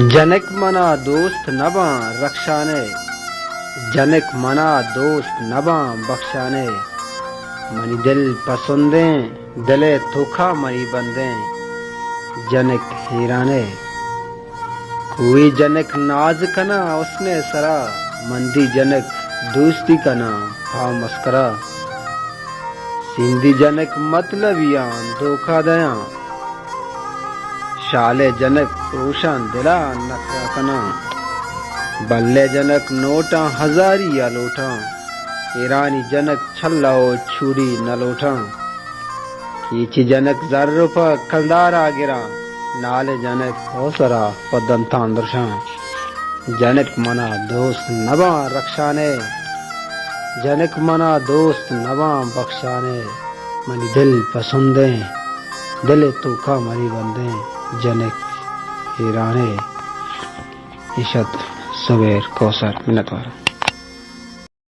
जनक मना दोस्त नबा रक्षाने, जनक मना दोस्त नबा बख्शाने। मनी दिल पसंदे दिले धोखा मनी बंदे, जनक हीराने। कोई जनक नाज कना उसने सरा, मंदी जनक दोस्ती कना हा मस्करा। सिंधी जनक मतलबिया धोखा दया, शाले जनक रोशन दिला नखरा कना। बल्ले जनक नोटा हजारी या लोटा, ईरानी जनक छल्लाओ छुरी न लोटा। कीची जनक जर्रुपा कलदारा गिरा, नाले जनक होसरा पदन तांदरशा। जनक मना दोस्त नबा रक्षाने, जनक मना दोस्त नबा बख्शाने। मनी दिल पसंदे दिले तोखा मरी बंदे, जनक हीराने। इशत सवेर कौसर मिन्नतवारा।